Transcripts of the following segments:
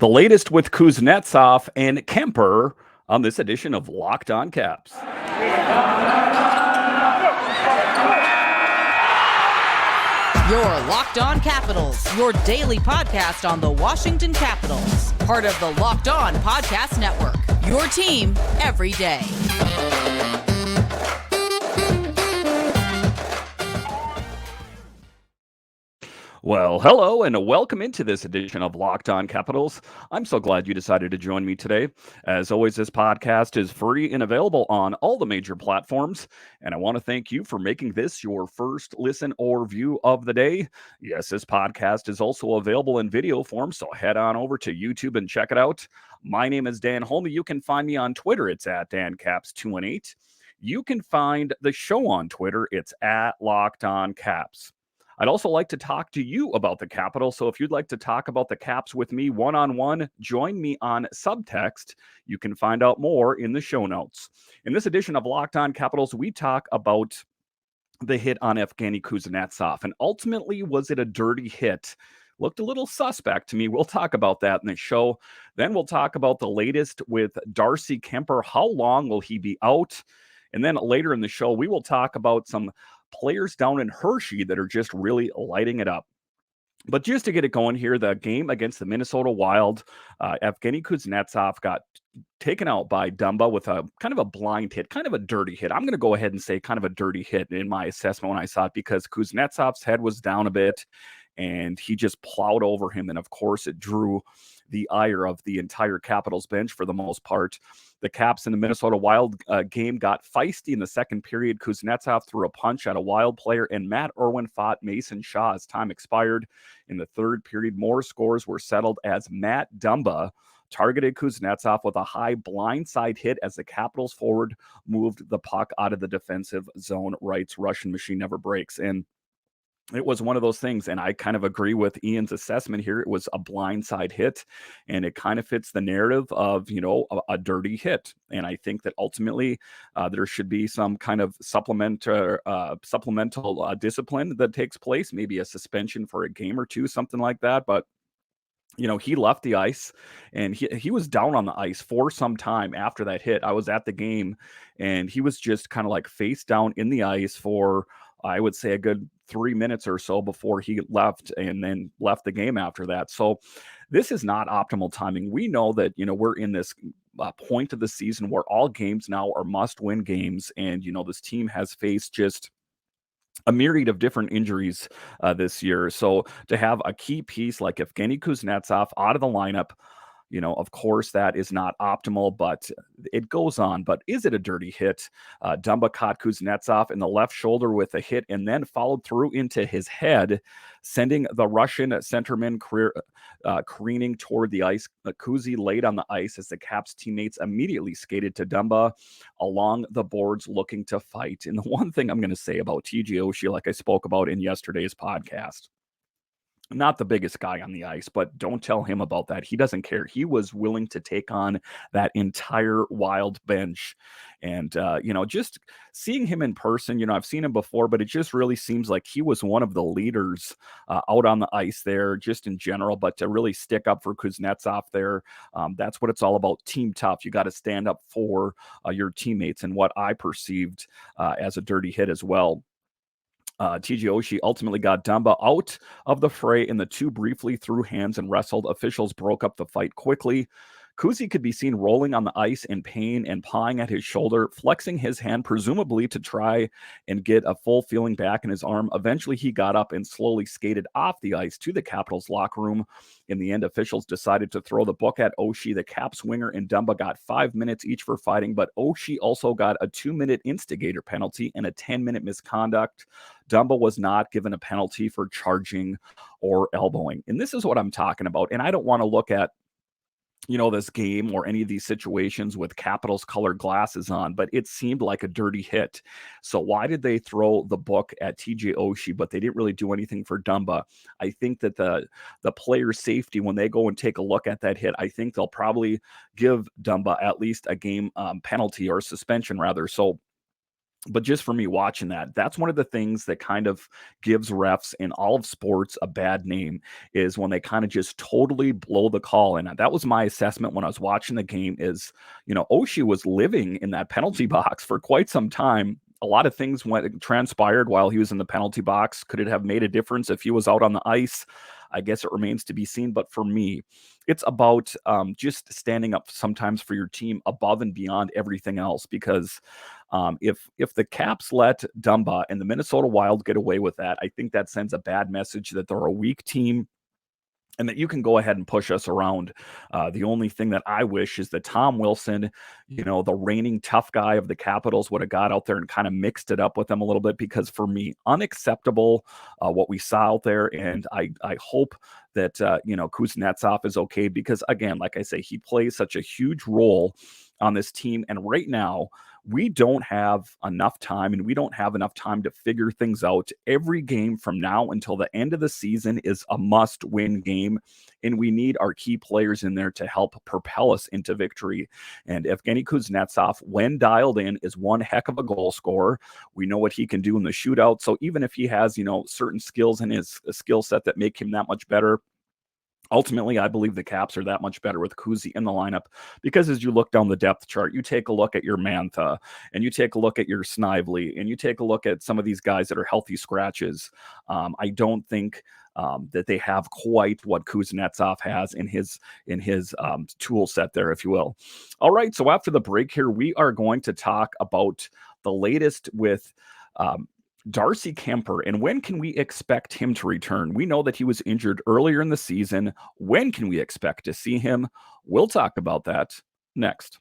The latest with Kuznetsov and Kuemper on this edition of Locked On Caps. Your Locked On Capitals, your daily podcast on the Washington Capitals. Part of the Locked On Podcast Network, your team every day. Well, hello and welcome into this edition of Locked On Capitals. I'm so glad you decided to join me today. As always, this podcast is free and available on all the major platforms. And I want to thank you for making this your first listen or view of the day. Yes, this podcast is also available in video form, so head on over to YouTube and check it out. My name is Dan Holme. You can find me on Twitter. It's at DanCaps218. You can find the show on Twitter. It's at Locked On Caps. I'd also like to talk to you about the Capitals. So if you'd like to talk about the Caps with me one-on-one, join me on Subtext. You can find out more in the show notes. In this edition of Locked On Capitals, we talk about the hit on Evgeny Kuznetsov. And ultimately, was it a dirty hit? Looked a little suspect to me. We'll talk about that in the show. Then we'll talk about the latest with Darcy Kuemper. How long will he be out? And then later in the show, we will talk about some players down in Hershey that are just really lighting it up. But just to get it going here, the game against the Minnesota Wild, Evgeny Kuznetsov got taken out by Dumba with a kind of a blind hit, kind of a dirty hit. I'm going to go ahead and say kind of a dirty hit in my assessment when I saw it, because Kuznetsov's head was down a bit and he just plowed over him. And of course, it drew the ire of the entire Capitals bench for the most part. The Caps in the Minnesota Wild game got feisty in the second period. Kuznetsov threw a punch at a Wild player, and Matt Irwin fought Mason Shaw as time expired. In the third period, more scores were settled as Matt Dumba targeted Kuznetsov with a high blindside hit as the Capitals forward moved the puck out of the defensive zone. Wright's Russian machine never breaks. And it was one of those things, and I kind of agree with Ian's assessment here. It was a blindside hit, and it kind of fits the narrative of, a dirty hit. And I think that ultimately there should be some kind of supplemental discipline that takes place, maybe a suspension for a game or two, something like that. But he left the ice, and he was down on the ice for some time after that hit. I was at the game, and he was just kind of like face down in the ice for, I would say, a good 3 minutes or so before he left, and then left the game after that. So this is not optimal timing. We know that, we're in this point of the season where all games now are must-win games, and, this team has faced just a myriad of different injuries this year. So to have a key piece like Evgeny Kuznetsov out of the lineup, of course, that is not optimal, but it goes on. But is it a dirty hit? Dumba caught Kuznetsov in the left shoulder with a hit and then followed through into his head, sending the Russian centerman careening toward the ice. Kuzi laid on the ice as the Caps teammates immediately skated to Dumba along the boards looking to fight. And the one thing I'm going to say about TJ Oshie, like I spoke about in yesterday's podcast, not the biggest guy on the ice, but don't tell him about that. He doesn't care. He was willing to take on that entire Wild bench. And, just seeing him in person, I've seen him before, but it just really seems like he was one of the leaders out on the ice there, just in general. But to really stick up for Kuznetsov there, that's what it's all about. Team tough. You got to stand up for your teammates, and what I perceived as a dirty hit as well. TJ Oshie ultimately got Dumba out of the fray, and the two briefly threw hands and wrestled. Officials broke up the fight quickly. Kuzi could be seen rolling on the ice in pain and pawing at his shoulder, flexing his hand, presumably to try and get a full feeling back in his arm. Eventually, he got up and slowly skated off the ice to the Capitals' locker room. In the end, officials decided to throw the book at Oshie. The Caps winger and Dumba got 5 minutes each for fighting, but Oshie also got a 2-minute instigator penalty and a 10-minute misconduct. Dumba was not given a penalty for charging or elbowing. And this is what I'm talking about. And I don't want to look at this game or any of these situations with Capitals colored glasses on, but it seemed like a dirty hit. So why did they throw the book at TJ Oshie, but they didn't really do anything for Dumba? I think that the player's safety, when they go and take a look at that hit, I think they'll probably give Dumba at least a game penalty, or suspension rather. So But just for me watching that, that's one of the things that kind of gives refs in all of sports a bad name is when they kind of just totally blow the call. And that was my assessment when I was watching the game is, Oshie was living in that penalty box for quite some time. A lot of things transpired while he was in the penalty box. Could it have made a difference if he was out on the ice? I guess it remains to be seen. But for me, it's about just standing up sometimes for your team above and beyond everything else. Because if the Caps let Dumba and the Minnesota Wild get away with that, I think that sends a bad message that they're a weak team and that you can go ahead and push us around. The only thing that I wish is that Tom Wilson, the reigning tough guy of the Capitals, would have got out there and kind of mixed it up with them a little bit, because for me, unacceptable what we saw out there. And I hope that, Kuznetsov is okay, because again, like I say, he plays such a huge role on this team. And right now, we don't have enough time, and we don't have enough time to figure things out. Every game from now until the end of the season is a must-win game, and we need our key players in there to help propel us into victory. And Evgeny Kuznetsov, when dialed in, is one heck of a goal scorer. We know what he can do in the shootout. So even if he has, certain skills in his skill set that make him that much better, ultimately, I believe the Caps are that much better with Kuzi in the lineup, because as you look down the depth chart, you take a look at your Mantha, and you take a look at your Snively, and you take a look at some of these guys that are healthy scratches. I don't think that they have quite what Kuznetsov has in his tool set there, if you will. All right, so after the break here, we are going to talk about the latest with Darcy Kuemper, and when can we expect him to return? We know that he was injured earlier in the season. When can we expect to see him? We'll talk about that next.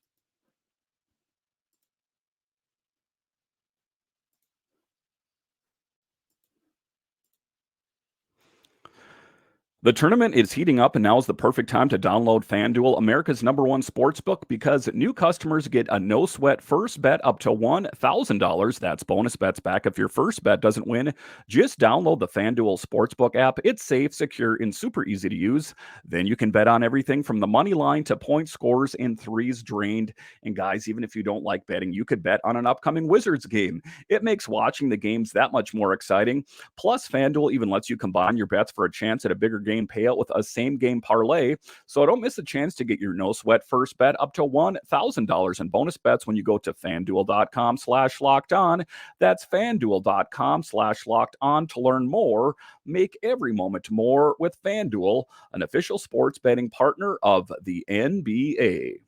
The tournament is heating up, and now is the perfect time to download FanDuel, America's #1 sportsbook, because new customers get a no-sweat first bet up to $1,000. That's bonus bets back if your first bet doesn't win. Just download the FanDuel Sportsbook app. It's safe, secure, and super easy to use. Then you can bet on everything from the money line to point scores and threes drained. And guys, even if you don't like betting, you could bet on an upcoming Wizards game. It makes watching the games that much more exciting. Plus, FanDuel even lets you combine your bets for a chance at a bigger game payout with a same game parlay. So don't miss a chance to get your no sweat first bet up to $1,000 in bonus bets when you go to fanduel.com/locked on. That's fanduel.com/locked on to learn more. Make every moment more with FanDuel, an official sports betting partner of the NBA.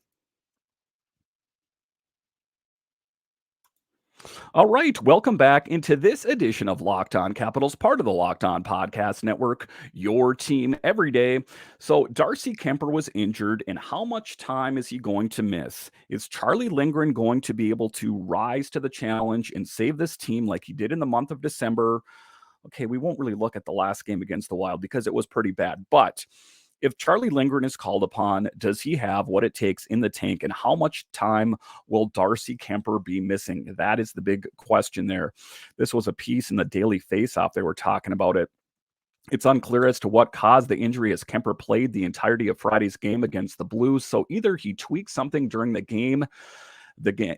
All right, welcome back into this edition of Locked On Capitals, part of the Locked On Podcast Network, your team every day. So Darcy Kuemper was injured, and how much time is he going to miss? Is Charlie Lindgren going to be able to rise to the challenge and save this team like he did in the month of December? Okay, we won't really look at the last game against the Wild because it was pretty bad, but if Charlie Lindgren is called upon, does he have what it takes in the tank? And how much time will Darcy Kuemper be missing? That is the big question there. This was a piece in the Daily Faceoff. They were talking about it. It's unclear as to what caused the injury, as Kuemper played the entirety of Friday's game against the Blues. So either he tweaked something during the game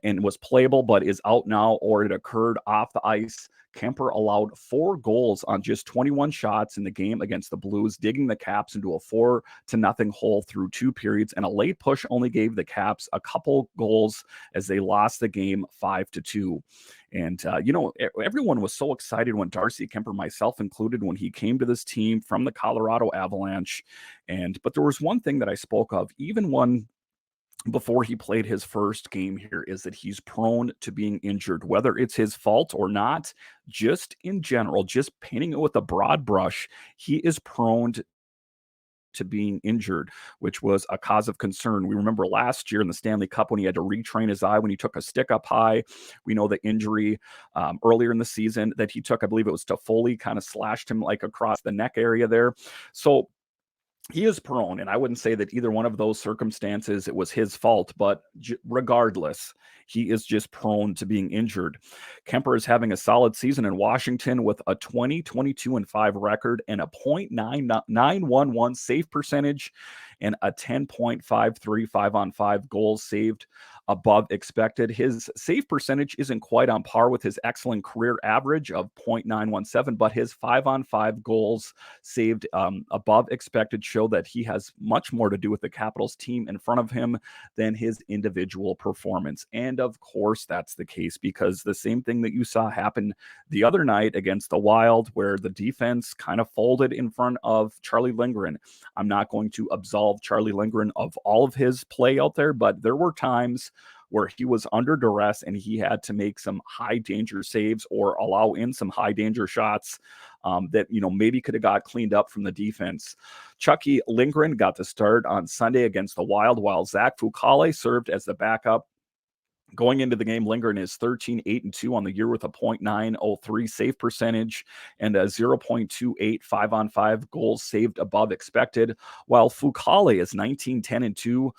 and was playable but is out now, or it occurred off the ice. Kuemper allowed 4 goals on just 21 shots in the game against the Blues, digging the Caps into a 4-0 hole through 2 periods, and a late push only gave the Caps a couple goals as they lost the game 5-2. And, everyone was so excited when Darcy Kuemper, myself included, when he came to this team from the Colorado Avalanche. But there was one thing that I spoke of, even when before he played his first game here, is that he's prone to being injured, whether it's his fault or not. Just in general, just painting it with a broad brush, he is prone to being injured, which was a cause of concern. We remember last year in the Stanley Cup when he had to retrain his eye when he took a stick up high. We know the injury earlier in the season that he took, I believe it was to Foley, kind of slashed him like across the neck area there. So he is prone, and I wouldn't say that either one of those circumstances, it was his fault, but regardless, he is just prone to being injured. Kuemper is having a solid season in Washington with a 20-22-5 record and a .911 save percentage and a 10.53 5-on-5 goals saved above expected. His save percentage isn't quite on par with his excellent career average of .917, but his 5-on-5 goals saved above expected show that he has much more to do with the Capitals team in front of him than his individual performance. And of course, that's the case because the same thing that you saw happen the other night against the Wild, where the defense kind of folded in front of Charlie Lindgren. I'm not going to absolve Charlie Lindgren of all of his play out there, but there were times where he was under duress and he had to make some high danger saves or allow in some high danger shots that, maybe could have got cleaned up from the defense. Chucky Lindgren got the start on Sunday against the Wild, while Zach Fucale served as the backup. Going into the game, Lindgren is 13-8-2 on the year with a .903 save percentage and a 0.28 5-on-5 goals saved above expected, while Fucale is 19-10-2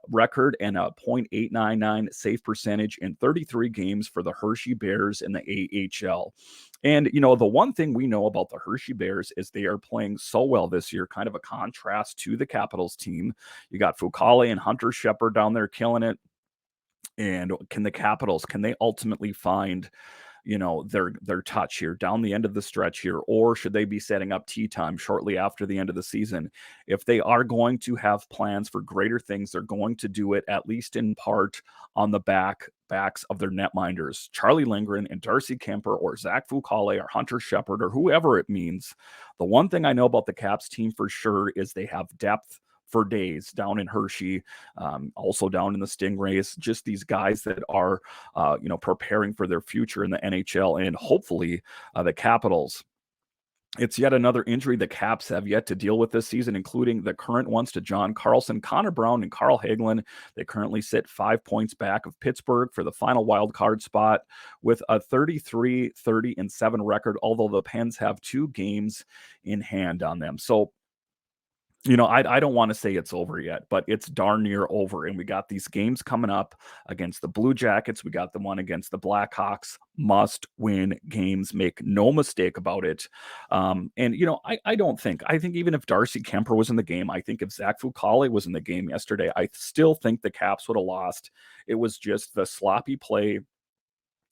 record and a .899 save percentage in 33 games for the Hershey Bears in the AHL. And, the one thing we know about the Hershey Bears is they are playing so well this year, kind of a contrast to the Capitals team. You got Fucale and Hunter Shepard down there killing it. And can the Capitals, can they ultimately find, their touch here down the end of the stretch here, or should they be setting up tea time shortly after the end of the season? If they are going to have plans for greater things, they're going to do it at least in part on the backs of their netminders, Charlie Lindgren and Darcy Kuemper or Zach Fucale or Hunter Shepard or whoever it means. The one thing I know about the Caps team for sure is they have depth for days down in Hershey, also down in the Stingrays, just these guys that are, preparing for their future in the NHL and hopefully the Capitals. It's yet another injury the Caps have yet to deal with this season, including the current ones to John Carlson, Connor Brown, and Carl Hagelin. They currently sit 5 points back of Pittsburgh for the final wild card spot with a 33-30-7 record, although the Pens have 2 games in hand on them. So, I don't want to say it's over yet, but it's darn near over. And we got these games coming up against the Blue Jackets. We got the one against the Blackhawks. Must win games. Make no mistake about it. I think even if Darcy Kuemper was in the game, I think if Zach Fucale was in the game yesterday, I still think the Caps would have lost. It was just the sloppy play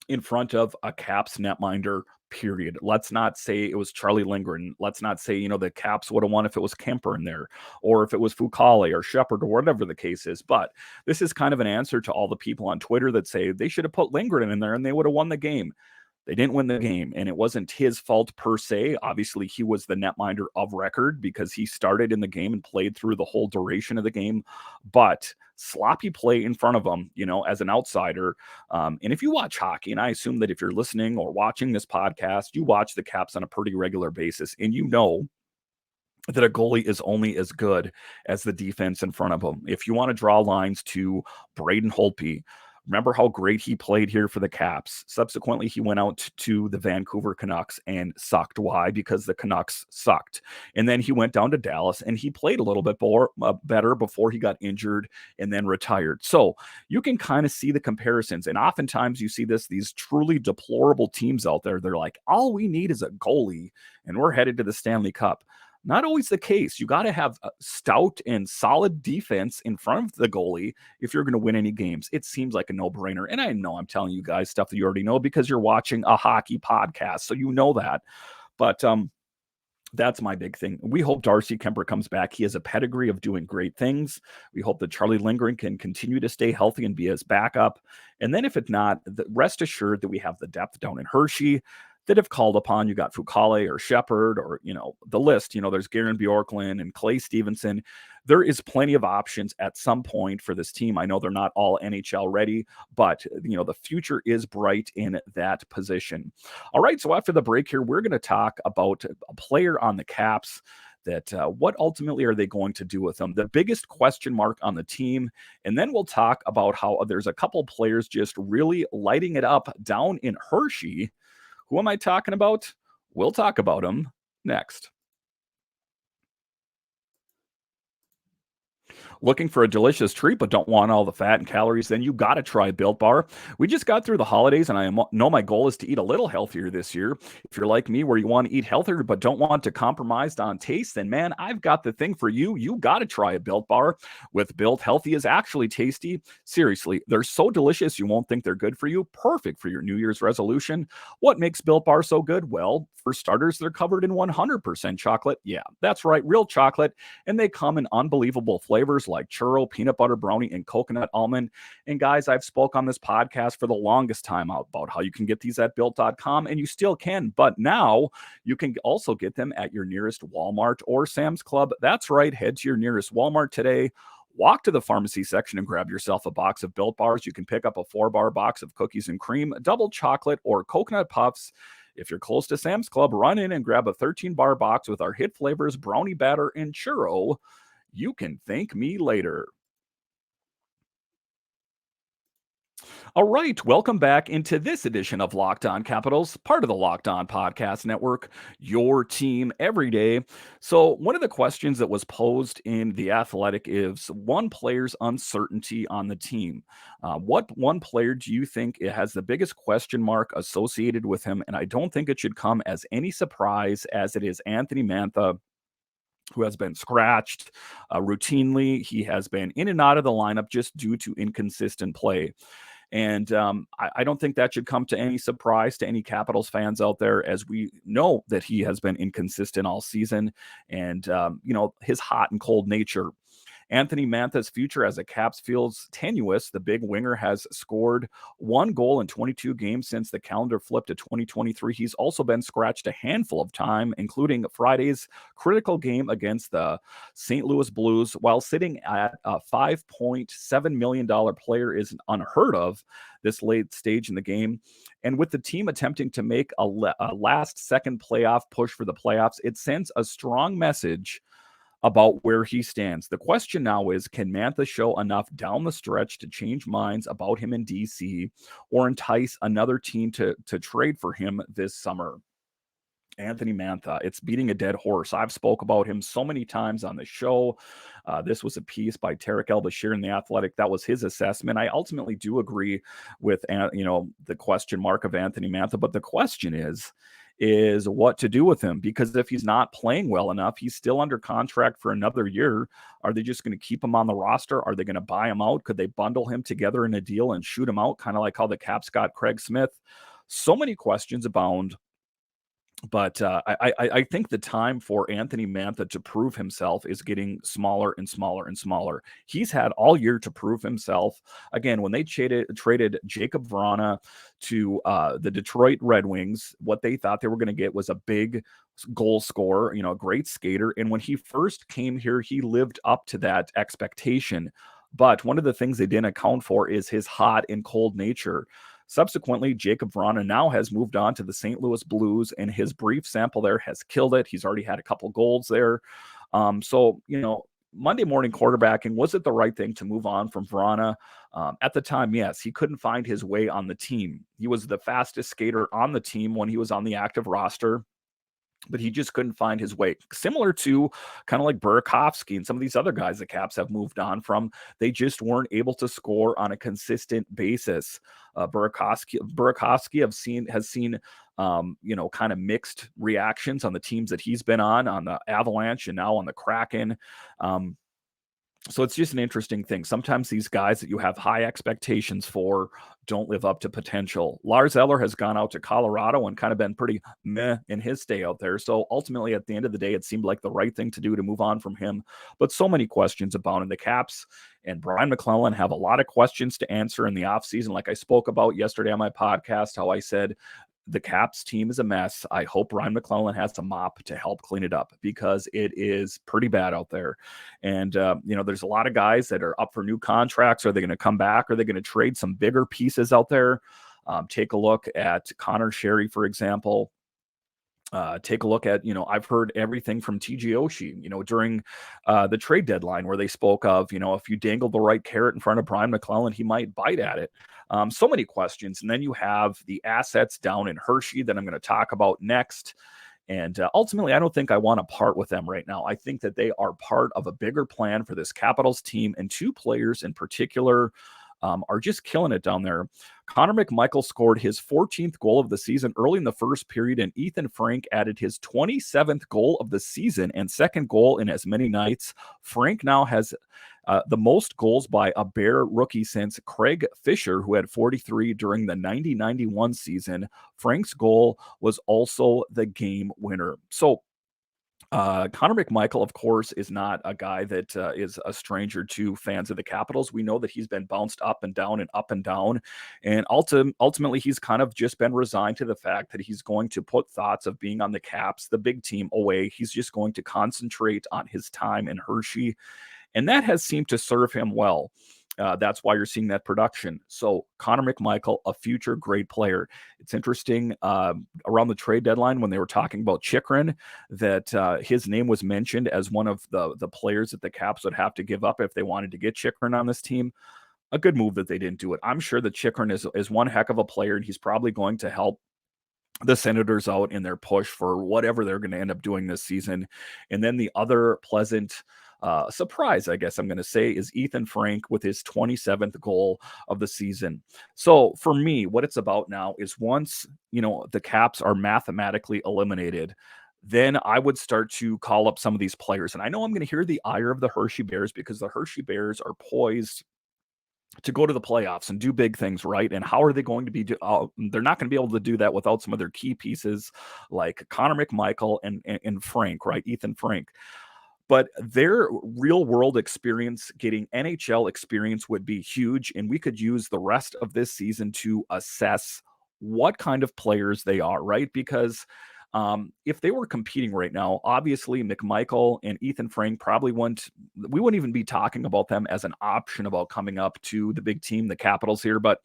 in front of a Caps netminder, period. Let's not say it was Charlie Lindgren. Let's not say, the Caps would have won if it was Kuemper in there or if it was Fucale or Shepard or whatever the case is. But this is kind of an answer to all the people on Twitter that say they should have put Lindgren in there and they would have won the game. They didn't win the game, and it wasn't his fault per se. Obviously, he was the netminder of record because he started in the game and played through the whole duration of the game. But sloppy play in front of him, as an outsider. And if you watch hockey, and I assume that if you're listening or watching this podcast, you watch the Caps on a pretty regular basis, and that a goalie is only as good as the defense in front of him. If you want to draw lines to Braden Holtby, remember how great he played here for the Caps. Subsequently, he went out to the Vancouver Canucks and sucked. Why? Because the Canucks sucked. And then he went down to Dallas and he played a little bit better before he got injured and then retired. So you can kind of see the comparisons. And oftentimes you see these truly deplorable teams out there. They're like, all we need is a goalie and we're headed to the Stanley Cup. Not always the case. You got to have a stout and solid defense in front of the goalie if you're going to win any games. It seems like a no-brainer. And I know I'm telling you guys stuff that you already know because you're watching a hockey podcast, so you know that. But that's my big thing. We hope Darcy Kuemper comes back. He has a pedigree of doing great things. We hope that Charlie Lindgren can continue to stay healthy and be his backup. And then if it's not, rest assured that we have the depth down in Hershey that have called upon. You got Fucale or Shepard or, the list, there's Garen Bjorklund and Clay Stevenson. There is plenty of options at some point for this team. I know they're not all NHL ready, but, the future is bright in that position. All right. So after the break here, we're going to talk about a player on the Caps that what ultimately are they going to do with them? The biggest question mark on the team. And then we'll talk about how there's a couple players just really lighting it up down in Hershey. Who am I talking about? We'll talk about them next. Looking for a delicious treat but don't want all the fat and calories? Then you got to try Built Bar. We just got through the holidays and know my goal is to eat a little healthier this year. If you're like me where you want to eat healthier but don't want to compromise on taste, then man, I've got the thing for you. You got to try a Built Bar. With Built, healthy is actually tasty. Seriously, they're so delicious you won't think they're good for you. Perfect for your New Year's resolution. What makes Built Bar so good? Well, for starters, they're covered in 100% chocolate. Yeah, that's right, real chocolate. And they come in unbelievable flavors like churro, peanut butter brownie, and coconut almond. And guys, I've spoke on this podcast for the longest time about how you can get these at built.com, and you still can. But now you can also get them at your nearest Walmart or Sam's Club. That's right, head to your nearest Walmart today. Walk to the pharmacy section and grab yourself a box of Built Bars. You can pick up a 4-bar box of cookies and cream, double chocolate, or coconut puffs. If you're close to Sam's Club, run in and grab a 13-bar box with our hit flavors, brownie batter, and churro. You can thank me later. All right, welcome back into this edition of Locked On Capitals, part of the Locked On Podcast Network, your team every day. So, one of the questions that was posed in The Athletic is one player's uncertainty on the team. What one player do you think it has the biggest question mark associated with him? And I don't think it should come as any surprise as it is Anthony Mantha, who has been scratched routinely. He has been in and out of the lineup just due to inconsistent play. And I don't think that should come to any surprise to any Capitals fans out there, as we know that he has been inconsistent all season and, his hot and cold nature. Anthony Mantha's future as a Caps feels tenuous. The big winger has scored 1 goal in 22 games since the calendar flipped to 2023. He's also been scratched a handful of times, including Friday's critical game against the St. Louis Blues. While sitting at a $5.7 million player is unheard of this late stage in the game. And with the team attempting to make a last-second playoff push for the playoffs, it sends a strong message about where he stands. The question now is, can Mantha show enough down the stretch to change minds about him in DC or entice another team to trade for him this summer? Anthony Mantha, it's beating a dead horse. I've spoke about him so many times on the show. This was a piece by Tarek El-Bashir in The Athletic. That was his assessment. I ultimately do agree with, the question mark of Anthony Mantha, but the question is what to do with him, because if he's not playing well enough, he's still under contract for another year. Are they just going to keep him on the roster? Are they going to buy him out? Could they bundle him together in a deal and shoot him out, kind of like how the Caps got Craig Smith? So many questions abound. But I think the time for Anthony Mantha to prove himself is getting smaller and smaller and smaller. He's had all year to prove himself. Again, when they traded Jacob Vrana to the Detroit Red Wings, what they thought they were going to get was a big goal scorer, a great skater. And when he first came here, he lived up to that expectation. But one of the things they didn't account for is his hot and cold nature. Subsequently, Jacob Vrana now has moved on to the St. Louis Blues, and his brief sample there has killed it. He's already had a couple goals there. Monday morning quarterbacking, was it the right thing to move on from Vrana? At the time, yes. He couldn't find his way on the team. He was the fastest skater on the team when he was on the active roster, but he just couldn't find his way. Similar to kind of like Burakovsky and some of these other guys the Caps have moved on from. They just weren't able to score on a consistent basis. Burakovsky has seen kind of mixed reactions on the teams that he's been on the Avalanche and now on the Kraken. So it's just an interesting thing. Sometimes these guys that you have high expectations for don't live up to potential. Lars Eller has gone out to Colorado and kind of been pretty meh in his stay out there. So ultimately, at the end of the day, it seemed like the right thing to do to move on from him. But so many questions abound in the Caps. And Brian McClellan have a lot of questions to answer in the offseason. Like I spoke about yesterday on my podcast, how I said, the Caps team is a mess. I hope Ryan McClellan has a mop to help clean it up, because it is pretty bad out there. And, there's a lot of guys that are up for new contracts. Are they going to come back? Are they going to trade some bigger pieces out there? Take a look at Connor Sherry, for example. Take a look at, I've heard everything from TJ Oshie, during the trade deadline, where they spoke of, if you dangle the right carrot in front of Brian McClellan, he might bite at it. So many questions. And then you have the assets down in Hershey that I'm going to talk about next. And ultimately, I don't think I want to part with them right now. I think that they are part of a bigger plan for this Capitals team, and two players in particular are just killing it down there. Connor McMichael scored his 14th goal of the season early in the first period, and Ethen Frank added his 27th goal of the season and second goal in as many nights. Frank now has the most goals by a Bear rookie since Craig Fisher, who had 43 during the 90-91 season. Frank's goal was also the game winner. So Connor McMichael, of course, is not a guy that is a stranger to fans of the Capitals. We know that he's been bounced up and down and up and down. And ultimately, he's kind of just been resigned to the fact that he's going to put thoughts of being on the Caps, the big team, away. He's just going to concentrate on his time in Hershey. And that has seemed to serve him well. That's why you're seeing that production. So Connor McMichael, a future great player. It's interesting around the trade deadline when they were talking about Chychrun that his name was mentioned as one of the players that the Caps would have to give up if they wanted to get Chychrun on this team. A good move that they didn't do it. I'm sure that Chychrun is one heck of a player, and he's probably going to help the Senators out in their push for whatever they're going to end up doing this season. And then the other pleasant surprise, I guess I'm going to say, is Ethen Frank with his 27th goal of the season. So for me, what it's about now is once, the Caps are mathematically eliminated, then I would start to call up some of these players. And I know I'm going to hear the ire of the Hershey Bears because the Hershey Bears are poised to go to the playoffs and do big things, right? And how are they going to be? They're not going to be able to do that without some of their key pieces like Connor McMichael and Frank, right? Ethen Frank. But their real world experience, getting NHL experience, would be huge. And we could use the rest of this season to assess what kind of players they are, right? Because if they were competing right now, obviously McMichael and Ethen Frank probably we wouldn't even be talking about them as an option about coming up to the big team, the Capitals here. But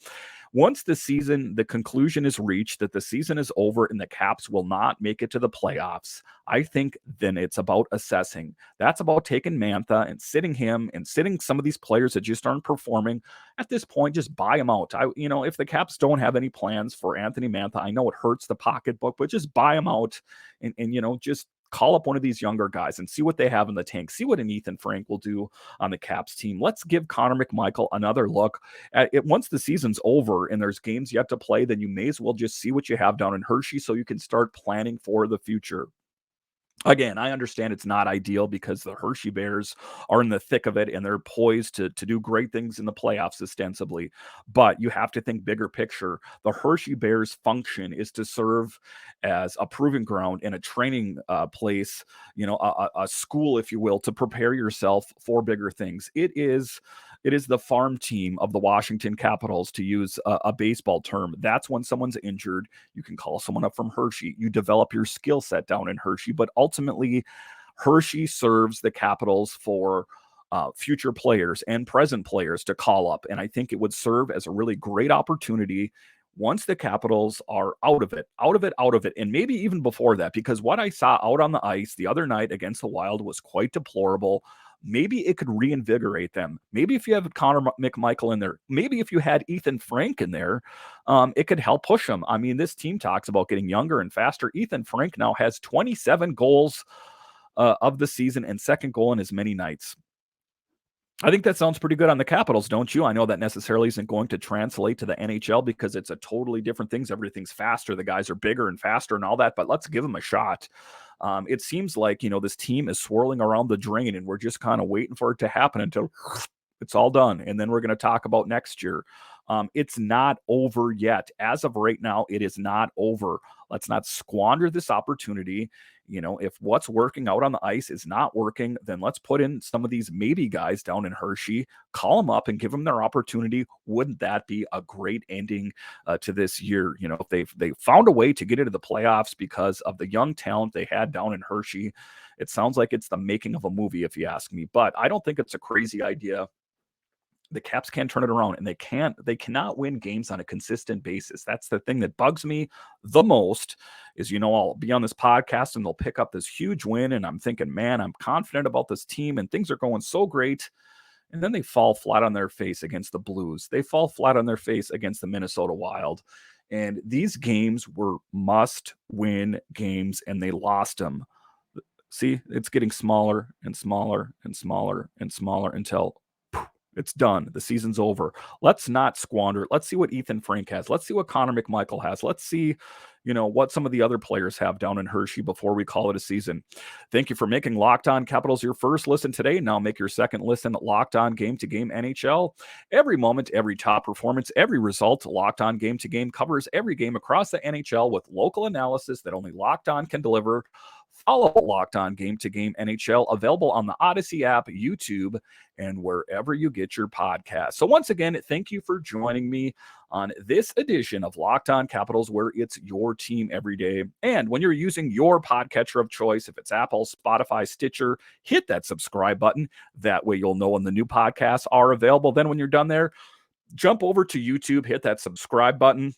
once the conclusion is reached that the season is over and the Caps will not make it to the playoffs, I think then it's about assessing. That's about taking Mantha and sitting him and sitting some of these players that just aren't performing. At this point, just buy them out. If the Caps don't have any plans for Anthony Mantha, I know it hurts the pocketbook, but just buy them out and just call up one of these younger guys and see what they have in the tank. See what an Ethen Frank will do on the Caps team. Let's give Connor McMichael another look at it. Once the season's over and there's games yet to play, then you may as well just see what you have down in Hershey so you can start planning for the future. Again, I understand it's not ideal because the Hershey Bears are in the thick of it and they're poised to do great things in the playoffs ostensibly. But you have to think bigger picture. The Hershey Bears function is to serve as a proving ground and a training place, a school, if you will, to prepare yourself for bigger things. It is the farm team of the Washington Capitals, to use a baseball term. That's when someone's injured. You can call someone up from Hershey. You develop your skill set down in Hershey. But ultimately, Hershey serves the Capitals for future players and present players to call up. And I think it would serve as a really great opportunity once the Capitals are out of it, and maybe even before that, because what I saw out on the ice the other night against the Wild was quite deplorable. Maybe it could reinvigorate them. Maybe if you have Connor McMichael in there, maybe if you had Ethen Frank in there, it could help push them. I mean, this team talks about getting younger and faster. Ethen Frank now has 27 goals of the season and second goal in as many nights. I think that sounds pretty good on the Capitals, don't you? I know that necessarily isn't going to translate to the NHL because it's a totally different thing. Everything's faster. The guys are bigger and faster and all that, but let's give them a shot. It seems like, this team is swirling around the drain and we're just kind of waiting for it to happen until it's all done. And then we're going to talk about next year. It's not over yet. As of right now, it is not over. Let's not squander this opportunity. If what's working out on the ice is not working, then let's put in some of these maybe guys down in Hershey, call them up and give them their opportunity. Wouldn't that be a great ending to this year? If they found a way to get into the playoffs because of the young talent they had down in Hershey, it sounds like it's the making of a movie, if you ask me. But I don't think it's a crazy idea. The Caps can't turn it around, and they cannot win games on a consistent basis. That's the thing that bugs me the most is, I'll be on this podcast and they'll pick up this huge win and I'm thinking, man, I'm confident about this team and things are going so great. And then they fall flat on their face against the Blues. They fall flat on their face against the Minnesota Wild. And these games were must-win games, and they lost them. See, it's getting smaller and smaller and smaller and smaller until it's done. The season's over. Let's not squander it. Let's see what Ethen Frank has. Let's see what Connor McMichael has. Let's see, what some of the other players have down in Hershey before we call it a season. Thank you for making Locked On Capitals your first listen today. Now make your second listen Locked On Game to Game NHL. Every moment, every top performance, every result, Locked On Game to Game covers every game across the NHL with local analysis that only Locked On can deliver. Follow Locked On Game to Game NHL, available on the Odyssey app, YouTube, and wherever you get your podcasts. So once again, thank you for joining me on this edition of Locked On Capitals, where it's your team every day. And when you're using your podcatcher of choice, if it's Apple, Spotify, Stitcher, hit that subscribe button. That way you'll know when the new podcasts are available. Then when you're done there, jump over to YouTube, hit that subscribe button.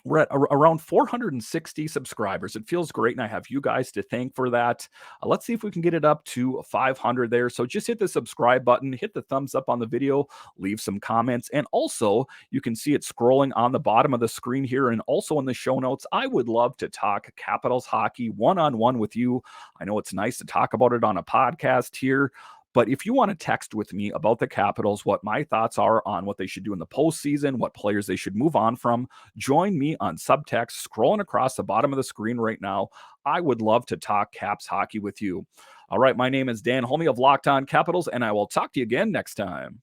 We're at around 460 subscribers. It feels great, and I have you guys to thank for that. Let's see if we can get it up to 500 there. So just hit the subscribe button, hit the thumbs up on the video, leave some comments, and also you can see it scrolling on the bottom of the screen here and also in the show notes. I would love to talk Capitals hockey one-on-one with you. I know it's nice to talk about it on a podcast here, but if you want to text with me about the Capitals, what my thoughts are on what they should do in the postseason, what players they should move on from, join me on subtext scrolling across the bottom of the screen right now. I would love to talk Caps hockey with you. All right, my name is Dan Holme of Locked On Capitals, and I will talk to you again next time.